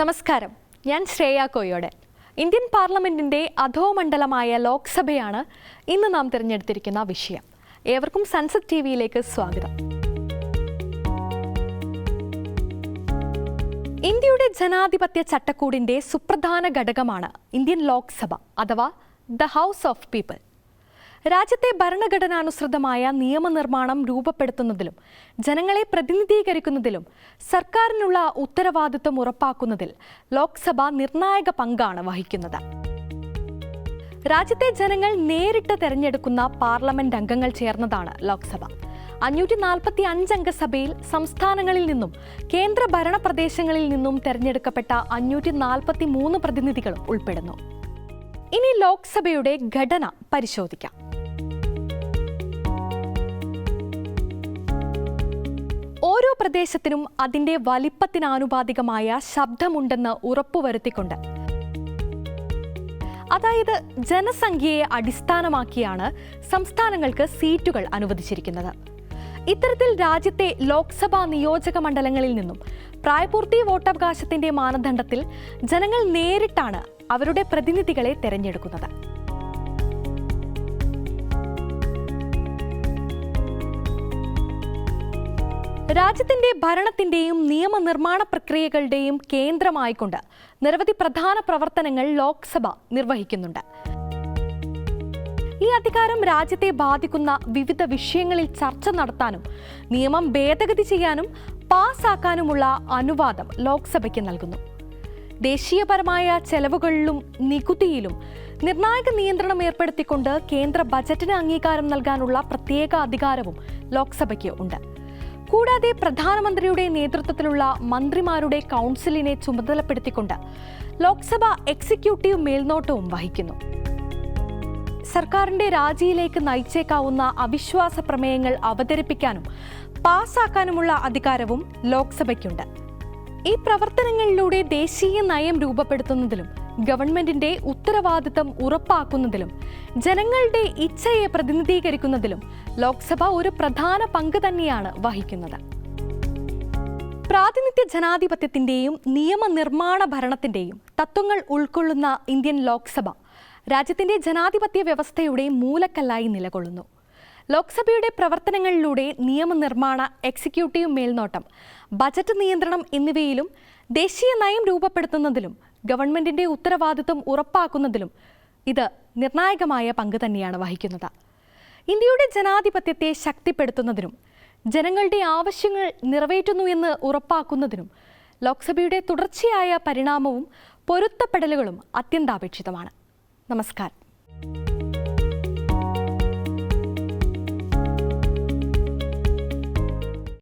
നമസ്കാരം, ഞാൻ ശ്രേയ കോയോടെ. ഇന്ത്യൻ പാർലമെന്റിന്റെ അധോമണ്ഡലമായ ലോക്സഭയാണ് ഇന്ന് നാം തിരഞ്ഞെടുത്തിരിക്കുന്ന വിഷയം. ഏവർക്കും സൺസെറ്റ് ടിവിയിലേക്ക് സ്വാഗതം. ഇന്ത്യയുടെ ജനാധിപത്യ ചട്ടക്കൂടിന്റെ സുപ്രധാന ഘടകമാണ് ഇന്ത്യൻ ലോക്സഭ അഥവാ ദ ഹൗസ് ഓഫ് പീപ്പിൾ. രാജ്യത്തെ ഭരണഘടനാനുസൃതമായ നിയമനിർമ്മാണം രൂപപ്പെടുത്തുന്നതിലും ജനങ്ങളെ പ്രതിനിധീകരിക്കുന്നതിലും സർക്കാരിനുള്ള ഉത്തരവാദിത്വം ഉറപ്പാക്കുന്നതിൽ ലോക്സഭ നിർണായക പങ്കാണ് വഹിക്കുന്നത്. രാജ്യത്തെ ജനങ്ങൾ നേരിട്ട് തെരഞ്ഞെടുക്കുന്ന പാർലമെന്റ് അംഗങ്ങൾ ചേർന്നതാണ് ലോക്സഭ. 545 അംഗ സഭയിൽ സംസ്ഥാനങ്ങളിൽ നിന്നും കേന്ദ്ര ഭരണ പ്രദേശങ്ങളിൽ നിന്നും തെരഞ്ഞെടുക്കപ്പെട്ട 543 പ്രതിനിധികളും ഉൾപ്പെടുന്നു. ഇനി ലോക്സഭയുടെ ഘടന പരിശോധിക്കാം. ഓരോ പ്രദേശത്തിനും അതിന്റെ വലിപ്പത്തിനാനുപാതികമായ ശബ്ദമുണ്ടെന്ന് ഉറപ്പുവരുത്തിക്കൊണ്ട്, അതായത് ജനസംഖ്യയെ അടിസ്ഥാനമാക്കിയാണ് സംസ്ഥാനങ്ങൾക്ക് സീറ്റുകൾ അനുവദിച്ചിരിക്കുന്നത്. ഇത്തരത്തിൽ രാജ്യത്തെ ലോക്സഭാ നിയോജക മണ്ഡലങ്ങളിൽ നിന്നും പ്രായപൂർത്തി വോട്ടവകാശത്തിന്റെ മാനദണ്ഡത്തിൽ ജനങ്ങൾ നേരിട്ടാണ് അവരുടെ പ്രതിനിധികളെ തെരഞ്ഞെടുക്കുന്നത്. രാജ്യത്തിന്റെ ഭരണത്തിന്റെയും നിയമനിർമ്മാണ പ്രക്രിയകളുടെയും കേന്ദ്രമായിക്കൊണ്ട് നിരവധി പ്രധാന പ്രവർത്തനങ്ങൾ ലോക്സഭ നിർവഹിക്കുന്നുണ്ട്. ഈ അധികാരം രാജ്യത്തെ ബാധിക്കുന്ന വിവിധ വിഷയങ്ങളിൽ ചർച്ച നടത്താനും നിയമം ഭേദഗതി ചെയ്യാനും പാസ്സാക്കാനുമുള്ള അനുവാദം ലോക്സഭയ്ക്ക് നൽകുന്നു. ദേശീയപരമായ ചെലവുകളിലും നികുതിയിലും നിർണായക നിയന്ത്രണം ഏർപ്പെടുത്തിക്കൊണ്ട് കേന്ദ്ര ബജറ്റിന് അംഗീകാരം നൽകാനുള്ള പ്രത്യേക അധികാരവും ലോക്സഭയ്ക്ക് ഉണ്ട്. കൂടാതെ പ്രധാനമന്ത്രിയുടെ നേതൃത്വത്തിലുള്ള മന്ത്രിമാരുടെ കൗൺസിലിനെ ചുമതലപ്പെടുത്തിക്കൊണ്ട് ലോക്സഭ എക്സിക്യൂട്ടീവ് മേൽനോട്ടവും വഹിക്കുന്നു. സർക്കാരിന്റെ രാജിയിലേക്ക് നയിച്ചേക്കാവുന്ന അവിശ്വാസ പ്രമേയങ്ങൾ അവതരിപ്പിക്കാനും പാസ്സാക്കാനുമുള്ള അധികാരവും ലോക്സഭയ്ക്കുണ്ട്. ഈ പ്രവർത്തനങ്ങളിലൂടെ ദേശീയ നയം രൂപപ്പെടുത്തുന്നതിലും ഗവൺമെന്റിന്റെ ഉത്തരവാദിത്തം ഉറപ്പാക്കുന്നതിലും ജനങ്ങളുടെ ഇച്ഛയെ പ്രതിനിധീകരിക്കുന്നതിലും ലോക്സഭ ഒരു പ്രധാന പങ്ക് തന്നെയാണ് വഹിക്കുന്നത്. പ്രാതിനിധ്യ ജനാധിപത്യത്തിന്റെയും നിയമനിർമ്മാണ ഭരണത്തിന്റെയും തത്വങ്ങൾ ഉൾക്കൊള്ളുന്ന ഇന്ത്യൻ ലോക്സഭ രാജ്യത്തിന്റെ ജനാധിപത്യ വ്യവസ്ഥയുടെ മൂലക്കല്ലായി നിലകൊള്ളുന്നു. ലോക്സഭയുടെ പ്രവർത്തനങ്ങളിലൂടെ നിയമനിർമ്മാണ, എക്സിക്യൂട്ടീവ് മേൽനോട്ടം, ബജറ്റ് നിയന്ത്രണം എന്നിവയിലും ദേശീയ നയം രൂപപ്പെടുത്തുന്നതിലും ഗവൺമെന്റിന്റെ ഉത്തരവാദിത്വം ഉറപ്പാക്കുന്നതിലും ഇത് നിർണായകമായ പങ്ക് തന്നെയാണ് വഹിക്കുന്നത്. ഇന്ത്യയുടെ ജനാധിപത്യത്തെ ശക്തിപ്പെടുത്തുന്നതിനും ജനങ്ങളുടെ ആവശ്യങ്ങൾ നിറവേറ്റുന്നു എന്ന് ഉറപ്പാക്കുന്നതിനും ലോക്സഭയുടെ തുടർച്ചയായ പരിണാമവും പൊരുത്തപ്പെടലുകളും അത്യന്താപേക്ഷിതമാണ്. നമസ്കാരം.